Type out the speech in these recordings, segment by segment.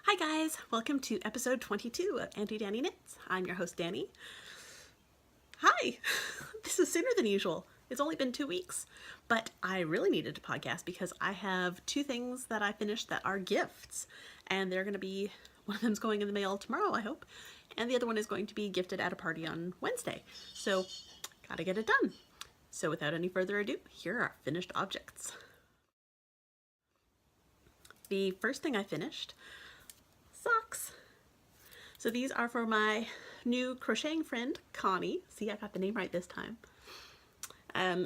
Hi guys, welcome to episode 22 of Auntie Danny Knits. I'm your host Danny. Hi! This is sooner than usual. It's only been 2 weeks, but I really needed to podcast because I have 2 things that I finished that are gifts, and they're going to be, one of them's going in the mail tomorrow, I hope, and the other one is going to be gifted at a party on Wednesday. So, gotta get it done. So without any further ado, here are finished objects. The first thing I finished, socks. So these are for my new crocheting friend, Connie. See, I got the name right this time.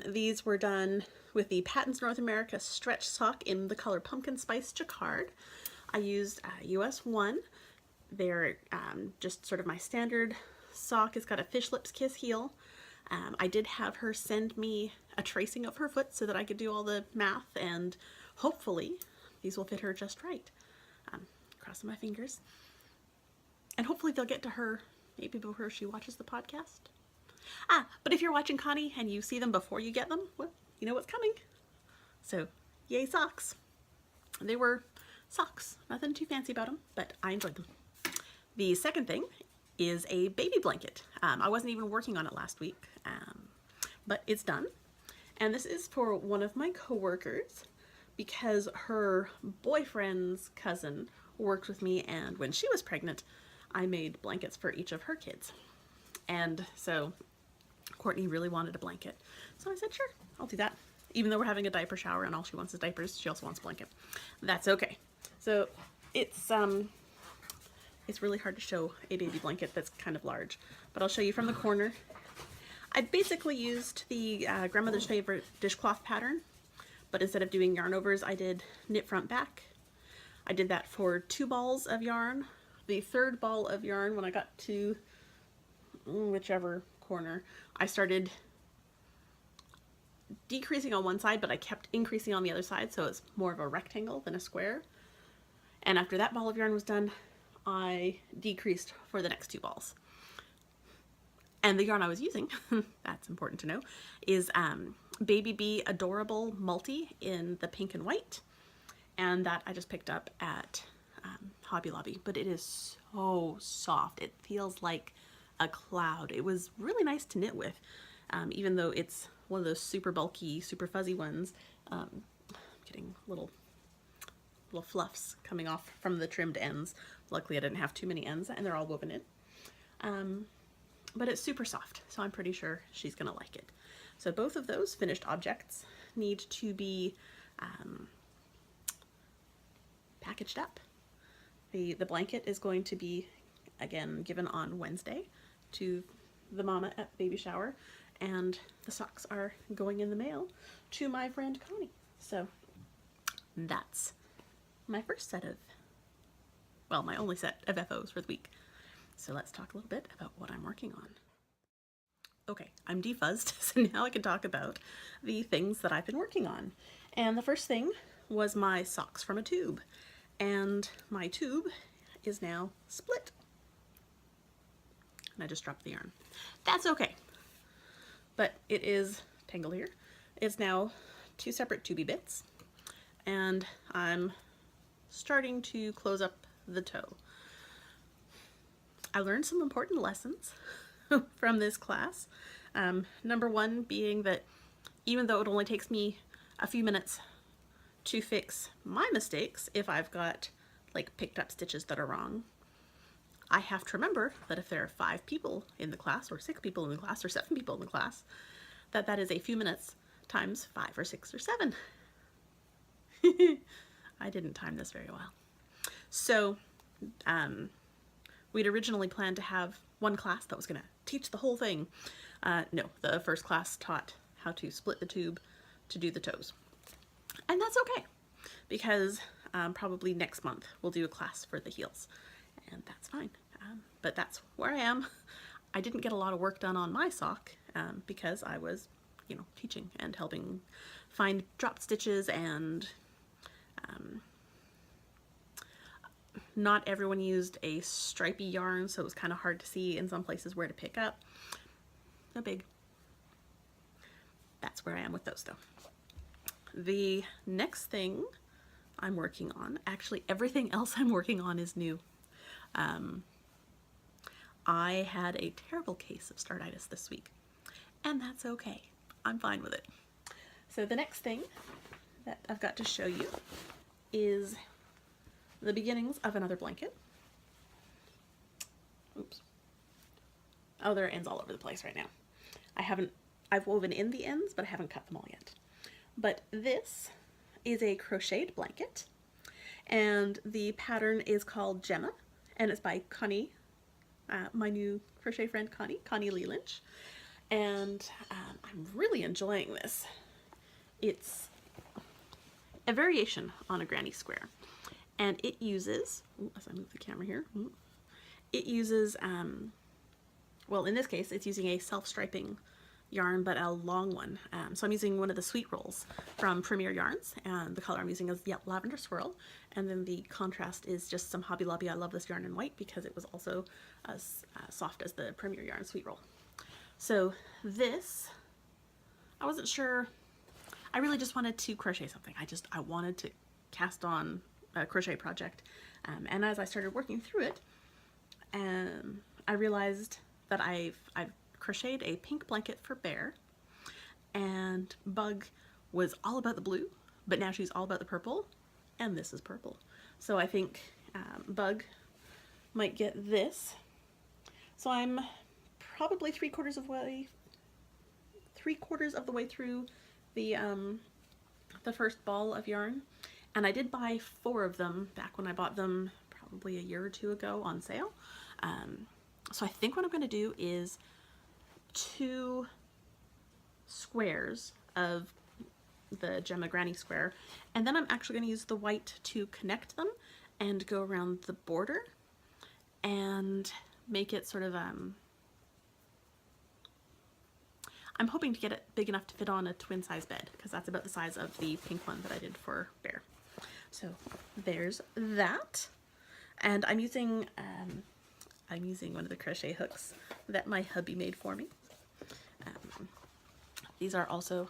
These were done with the Patents North America stretch sock in the color Pumpkin Spice Jacquard. I used US 1. They're just sort of my standard sock. It's got a fish lips kiss heel. I did have her send me a tracing of her foot so that I could do all the math, and hopefully these will fit her just right. Crossing my fingers. And hopefully they'll get to her maybe before she watches the podcast. But if you're watching Connie and you see them before you get them, well, you know what's coming. So, yay socks. They were socks. Nothing too fancy about them, but I enjoyed them. The second thing is a baby blanket. I wasn't even working on it last week, but it's done. And this is for one of my coworkers because her boyfriend's cousin worked with me, and when she was pregnant, I made blankets for each of her kids. And so Courtney really wanted a blanket. So I said, sure, I'll do that. Even though we're having a diaper shower and all she wants is diapers, she also wants a blanket. That's okay. So it's really hard to show a baby blanket that's kind of large, but I'll show you from the corner. I basically used the grandmother's favorite dishcloth pattern, but instead of doing yarn overs, I did knit front back. I did that for 2 balls of yarn. The third ball of yarn, when I got to whichever corner, I started decreasing on one side, but I kept increasing on the other side, so it's more of a rectangle than a square. And after that ball of yarn was done, I decreased for the next 2 balls. And the yarn I was using, that's important to know, is Baby Bee Adorable Multi in the pink and white. And that I just picked up at Hobby Lobby, but it is so soft. It feels like a cloud. It was really nice to knit with, even though it's one of those super bulky, super fuzzy ones. Getting little fluffs coming off from the trimmed ends. Luckily I didn't have too many ends, and they're all woven in. But it's super soft, so I'm pretty sure she's gonna like it. So both of those finished objects need to be packaged up. The blanket is going to be, again, given on Wednesday to the mama at baby shower, and the socks are going in the mail to my friend Connie. So that's my first set of, well, my only set of FOs for the week. So let's talk a little bit about what I'm working on. Okay, I'm defuzzed, so now I can talk about the things that I've been working on. And the first thing was my socks from a tube. And my tube is now split. And I just dropped the yarn. That's okay. But it is tangled here. It's now 2 separate tubey bits. And I'm starting to close up the toe. I learned some important lessons from this class. Number 1 being that even though it only takes me a few minutes to fix my mistakes, if I've got like picked up stitches that are wrong, I have to remember that if there are 5 people in the class, or 6 people in the class, or 7 people in the class, that is a few minutes times 5 or 6 or 7. I didn't time this very well. So we'd originally planned to have one class that was going to teach the whole thing. No, the first class taught how to split the tube to do the toes. And that's okay, because probably next month we'll do a class for the heels, and that's fine. But that's where I am. I didn't get a lot of work done on my sock because I was, teaching and helping find dropped stitches, and not everyone used a stripy yarn, so it was kind of hard to see in some places where to pick up. No big. That's where I am with those though. The next thing I'm working on. Actually, everything else I'm working on is new. I had a terrible case of Start-itis this week, and that's okay. I'm fine with it. So the next thing that I've got to show you is the beginnings of another blanket. Oops. Oh, there are ends all over the place right now. I've woven in the ends, but I haven't cut them all yet. But this is a crocheted blanket, and the pattern is called Gemma, and it's by Connie, my new crochet friend Connie Lee Lynch, and I'm really enjoying this. It's a variation on a granny square, and it uses, as I move the camera here, it uses, well, in this case, it's using a self-striping yarn, but a long one. So I'm using one of the sweet rolls from Premier Yarns, and the color I'm using is Lavender Swirl, and then the contrast is just some Hobby Lobby I Love This Yarn in white, because it was also as soft as the Premier Yarn sweet roll. So this, I wasn't sure, I really just wanted to crochet something. I wanted to cast on a crochet project, and as I started working through it, I realized that I've crocheted a pink blanket for Bear, and Bug was all about the blue, but now she's all about the purple, and this is purple. So I think Bug might get this. So I'm probably three quarters of the way through the first ball of yarn, and I did buy 4 of them back when I bought them probably a year or 2 ago on sale. So I think what I'm going to do is 2 squares of the Gemma Granny Square, and then I'm actually going to use the white to connect them and go around the border and make it sort of, I'm hoping to get it big enough to fit on a twin size bed, because that's about the size of the pink one that I did for Bear. So there's that, and I'm using one of the crochet hooks that my hubby made for me. These are also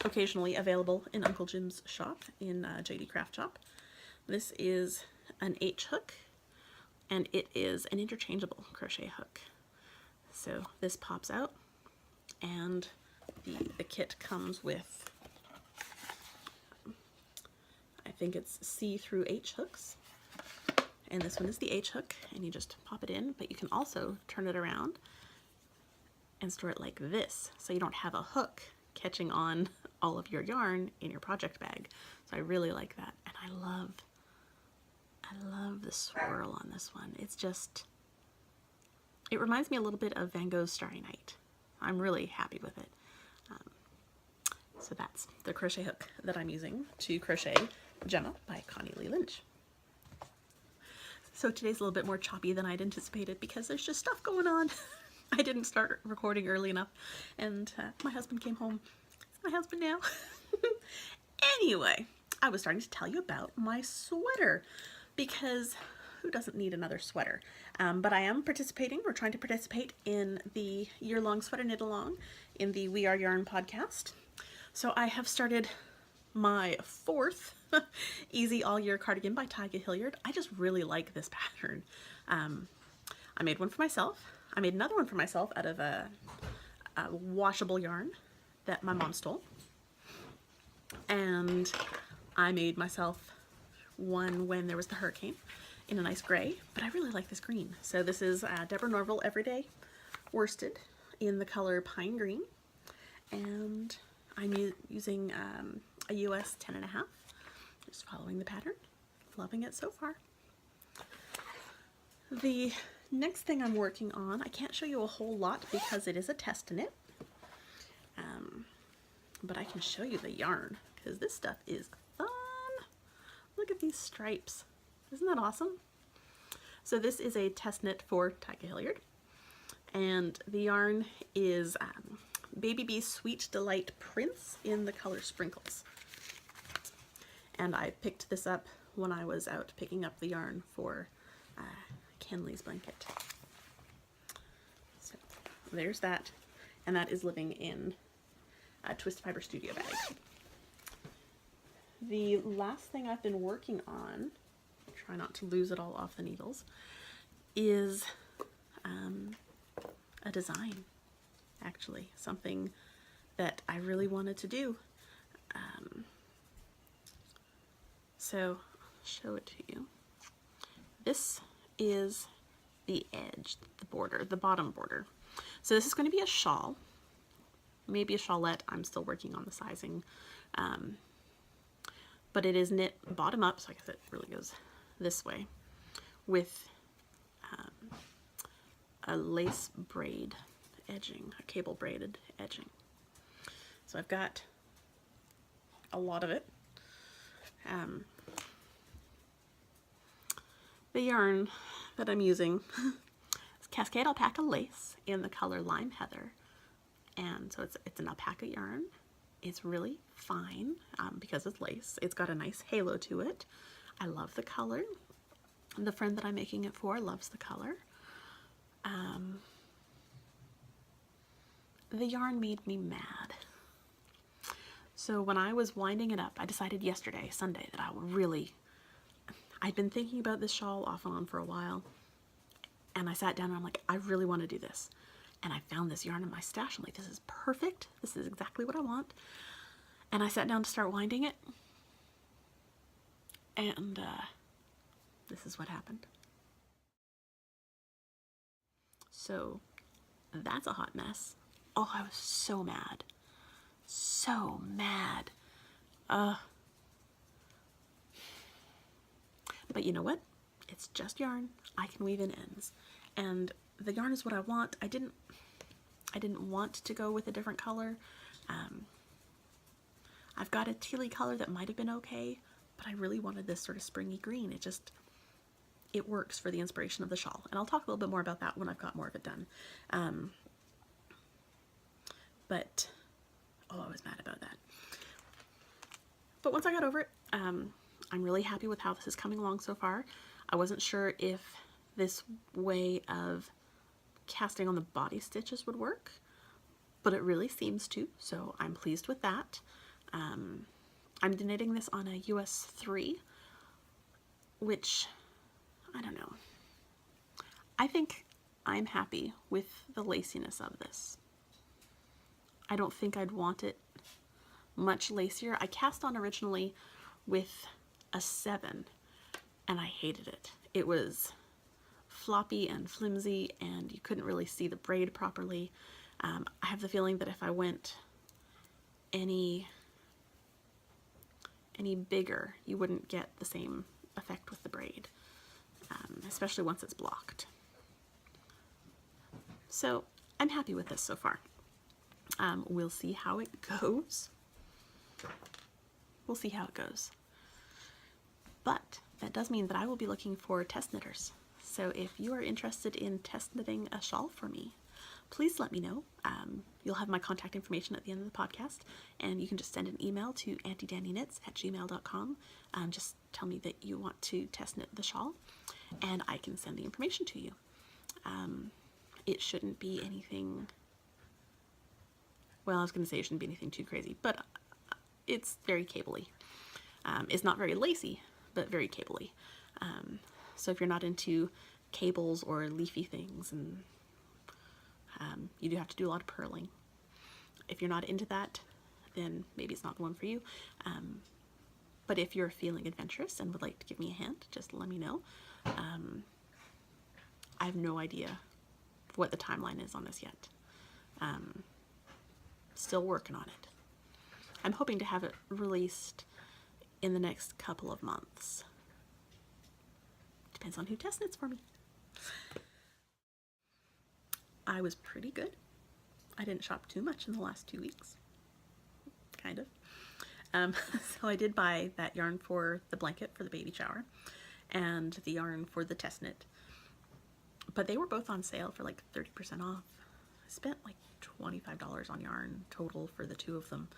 occasionally available in Uncle Jim's shop, in JD Craft Shop. This is an H hook, and it is an interchangeable crochet hook. So this pops out, and the kit comes with, I think it's C through H hooks. And this one is the H hook, and you just pop it in, but you can also turn it around and store it like this, so you don't have a hook catching on all of your yarn in your project bag. So I really like that, and I love the swirl on this one. It's just, it reminds me a little bit of Van Gogh's Starry Night. I'm really happy with it. So that's the crochet hook that I'm using to crochet Gemma by Connie Lee Lynch. So today's a little bit more choppy than I'd anticipated, because there's just stuff going on. I didn't start recording early enough, and my husband came home. It's my husband now. Anyway, I was starting to tell you about my sweater, because who doesn't need another sweater? But I am participating. We're trying to participate in the year-long sweater knit along in the We Are Yarn podcast. So I have started my 4th Easy All Year Cardigan by Tyga Hilliard. I just really like this pattern. I made one for myself. I made another one for myself out of a washable yarn that my mom stole. And I made myself one when there was the hurricane in a nice gray, but I really like this green. So this is Deborah Norville Everyday Worsted in the color Pine Green, and I'm using a US 10.5, just following the pattern. Loving it so far. The next thing I'm working on, I can't show you a whole lot because it is a test knit, but I can show you the yarn because this stuff is fun. Look at these stripes. Isn't that awesome? So this is a test knit for Tyga Hilliard, and the yarn is Baby Bee Sweet Delight Prince in the color Sprinkles. And I picked this up when I was out picking up the yarn for Kenley's blanket. So there's that, and that is living in a Twist Fiber Studio bag. The last thing I've been working on, try not to lose it all off the needles, is a design, actually, something that I really wanted to do. So I'll show it to you. This is the edge, the border, the bottom border. So this is going to be a shawl, maybe a shawlette. I'm still working on the sizing, but it is knit bottom up, so I guess it really goes this way, with a lace braid edging, a cable braided edging. So I've got a lot of it. The yarn that I'm using is Cascade Alpaca Lace in the color Lime Heather. And so it's an alpaca yarn. It's really fine because it's lace. It's got a nice halo to it. I love the color. The friend that I'm making it for loves the color. The yarn made me mad. So when I was winding it up, I decided yesterday, Sunday, that I'd been thinking about this shawl off and on for a while, and I sat down and I'm like, I really want to do this. And I found this yarn in my stash. I'm like, this is perfect. This is exactly what I want. And I sat down to start winding it, and this is what happened. So that's a hot mess. Oh, I was so mad. So mad. But you know what? It's just yarn. I can weave in ends. And the yarn is what I want. I didn't want to go with a different color. I've got a tealy color that might have been okay, but I really wanted this sort of springy green. It works for the inspiration of the shawl. And I'll talk a little bit more about that when I've got more of it done. But I was mad about that. But once I got over it, I'm really happy with how this is coming along so far. I wasn't sure if this way of casting on the body stitches would work, but it really seems to, so I'm pleased with that. I'm knitting this on a US 3, which, I don't know. I think I'm happy with the laciness of this. I don't think I'd want it much lacier. I cast on originally with a 7, and I hated it. It was floppy and flimsy, and you couldn't really see the braid properly. I have the feeling that if I went any bigger, you wouldn't get the same effect with the braid, especially once it's blocked. So I'm happy with this so far. We'll see how it goes. We'll see how it goes. But that does mean that I will be looking for test knitters. So if you are interested in test knitting a shawl for me, please let me know. You'll have my contact information at the end of the podcast, and you can just send an email to auntiedannyknits@gmail.com. Just tell me that you want to test knit the shawl, and I can send the information to you. It shouldn't be anything, well, I was going to say it shouldn't be anything too crazy, but it's very cable-y. It's not very lacy, but very cable-y. So if you're not into cables or leafy things, and you do have to do a lot of purling. If you're not into that, then maybe it's not the one for you. But if you're feeling adventurous and would like to give me a hand, just let me know. I have no idea what the timeline is on this yet. Still working on it. I'm hoping to have it released in the next couple of months. Depends on who test knits for me. I was pretty good. I didn't shop too much in the last 2 weeks. Kind of. So I did buy that yarn for the blanket for the baby shower and the yarn for the test knit. But they were both on sale for like 30% off. I spent like $25 on yarn total for the two of them.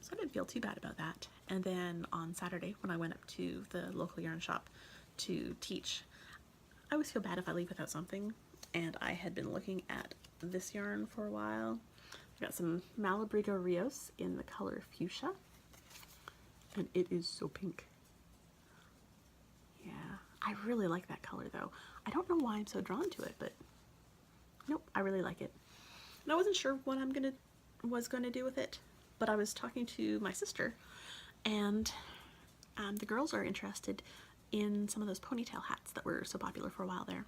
So I didn't feel too bad about that. And then on Saturday, when I went up to the local yarn shop to teach, I always feel bad if I leave without something. And I had been looking at this yarn for a while. I got some Malabrigo Rios in the color Fuchsia. And it is so pink. Yeah, I really like that color though. I don't know why I'm so drawn to it, but nope, I really like it. And I wasn't sure what was gonna do with it, but I was talking to my sister, and the girls are interested in some of those ponytail hats that were so popular for a while there.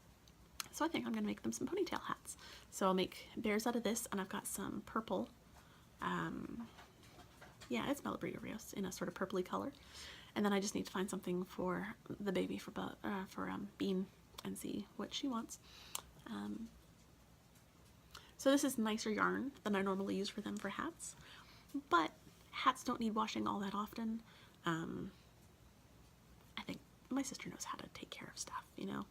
So I think I'm gonna make them some ponytail hats. So I'll make bears out of this, and I've got some purple. Yeah, it's Melabria Rios in a sort of purpley color. And then I just need to find something for the baby for Bean and see what she wants. So this is nicer yarn than I normally use for them for hats, but hats don't need washing all that often. I think my sister knows how to take care of stuff, you know.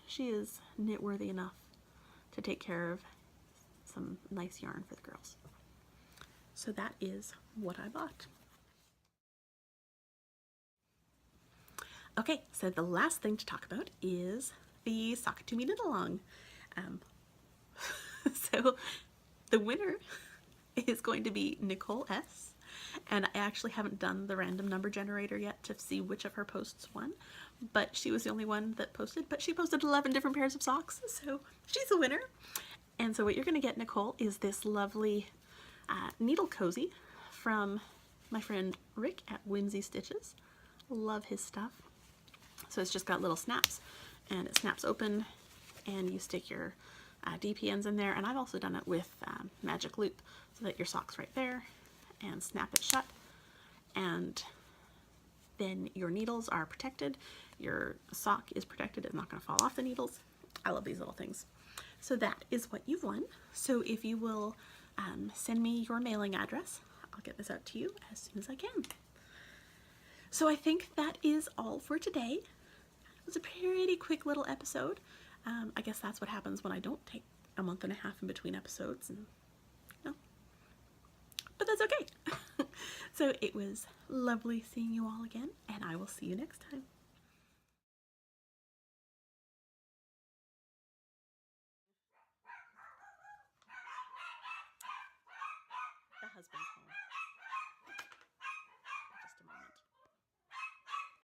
She is knit-worthy enough to take care of some nice yarn for the girls. So that is what I bought. Okay, so the last thing to talk about is the Sakatumi Knit-Along. So the winner is going to be Nicole S. And I actually haven't done the random number generator yet to see which of her posts won, but she was the only one that posted, but she posted 11 different pairs of socks, so she's the winner. And so what you're gonna get, Nicole, is this lovely needle cozy from my friend Rick at Whimsy Stitches. Love his stuff. So it's just got little snaps, and it snaps open, and you stick your DP ends in there. And I've also done it with magic loop, so that your sock's right there, and snap it shut, and then your needles are protected. Your sock is protected; it's not going to fall off the needles. I love these little things. So that is what you've won. So if you will send me your mailing address, I'll get this out to you as soon as I can. So I think that is all for today. It was a pretty quick little episode. I guess that's what happens when I don't take a month and a half in between episodes, and you know, but that's okay. So it was lovely seeing you all again, and I will see you next time.